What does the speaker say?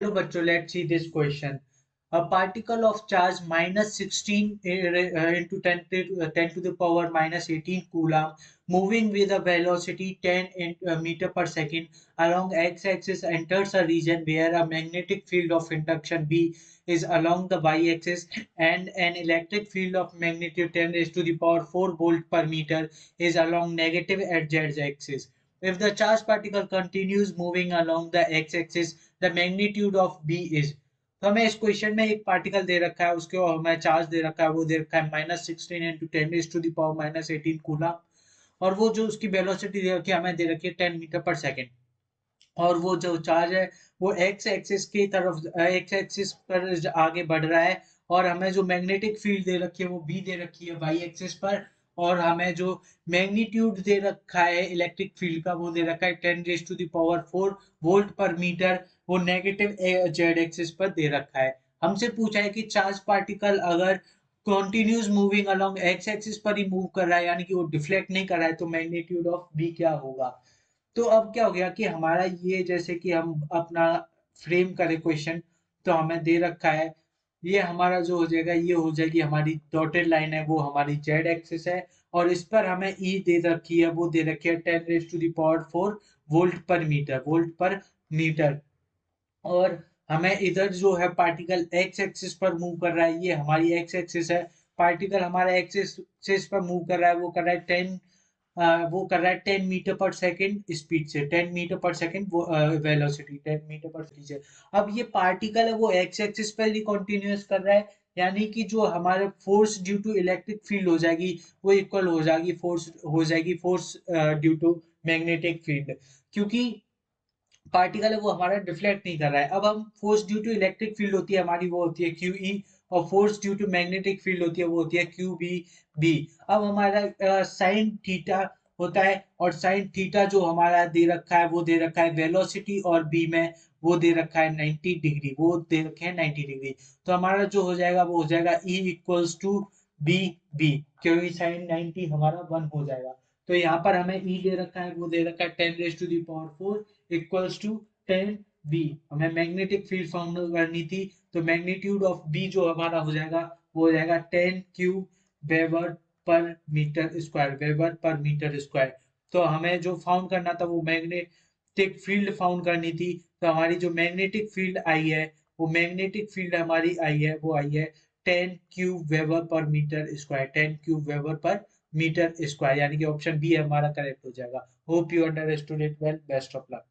Hello, bachcho, let's see this question. A particle of charge minus 16 into 10 to the power minus 18 coulomb moving with a velocity 10 meter per second along x-axis enters a region where a magnetic field of induction B is along the y-axis and an electric field of magnitude 10 raised to the power 4 volt per meter is along negative at z-axis. If the charged particle continues moving along the x-axis, the magnitude of B is। तो हमें इस question में एक particle दे रखा है, उसके हमें charge दे रखा है, वो दे रखा है -16 into 10 is to the power -18 coulomb, और वो जो उसकी वेलोसिटी दे रखी है हमें दे रखी है 10 मीटर पर सेकेंड, और वो जो चार्ज है वो एक्स एक्सिस की तरफ एक्स एक्सिस पर आगे बढ़ रहा है, और हमें जो मैग्नेटिक फील्ड दे रखी है वो बी दे रखी है वाई एक्सिस पर, और हमें जो मैग्नीट्यूड दे रखा है इलेक्ट्रिक फील्ड का वो दे रखा है 10 raise to the power 4 volt per metre, वो नेगेटिव जेड एक्सिस पर दे रखा है। हमसे पूछा है कि चार्ज पार्टिकल अगर continuous moving along X axis पर ही मूव कर रहा है, यानी कि वो डिफ्लेक्ट नहीं कर रहा है, तो मैग्नीट्यूड ऑफ बी क्या होगा। तो अब क्या हो गया कि हमारा ये, जैसे कि हम अपना फ्रेम करें क्वेश्चन, तो हमें दे रखा है ये हमारा जो हो जाएगा, ये हो जाएगी हमारी डॉटेड लाइन है, वो हमारी जेड एक्सिस है, और इस पर हमें ई दे रखी है, वो दे रखी है 10 raise to the power 4 volt per metre, और हमें इधर जो है पार्टिकल एक्स एक्सिस पर मूव कर रहा है, ये हमारी एक्स एक्सिस है, पार्टिकल हमारा एक्स एक्सिस पर मूव कर रहा है, वो कर रहा है 10, वो कर रहा है 10 मीटर पर सेकंड स्पीड से, 10 मीटर पर सेकंड वो वेलोसिटी 10 मीटर पर सेकंड से। अब ये पार्टिकल है वो एक्स एक्सिस पर ही कंटिन्यूअस कर रहा है, यानी कि जो हमारे force due to electric field हो जाएगी वो इक्वल हो जाएगी force due to magnetic field, क्योंकि पार्टिकल है वो हमारा डिफ्लेक्ट नहीं कर रहा है। अब हम force due to electric field होती है हमारी, वो होती है क्यू ई, और force due to magnetic field होती है वो होती है क्यू बी बी। अब हमारा साइन थीटा होता है, और साइन थीटा जो हमारा दे रखा है वो दे रखा है वेलोसिटी, और बी में वो दे रखा है 90 डिग्री, वो दे रखे हैं 90 डिग्री। तो हमारा जो हो जाएगा वो हो जाएगा E equals to B B, क्योंकि साइन 90 हमारा 1 हो जाएगा। तो यहाँ पर हमें ई दे रखा है, वो दे रखा है 10 raise to the power 4 equals to 10 B. हमें मैग्नेटिक फील्ड फाउंड करनी थी, तो मैग्नीट्यूड ऑफ बी जो हमारा हो जाएगा वो हो जाएगा 10 cube weber per metre square, weber per metre square. तो हमें जो फाउंड करना था वो मैग्नेटिक फील्ड फाउंड करनी थी, तो हमारी जो मैग्नेटिक फील्ड आई है, वो मैग्नेटिक फील्ड हमारी आई है, वो आई है 10 cube weber per metre square, 10 cube weber per metre square, यानी कि ऑप्शन बी हमारा करेक्ट हो जाएगा। Hope you understood it well, best of luck.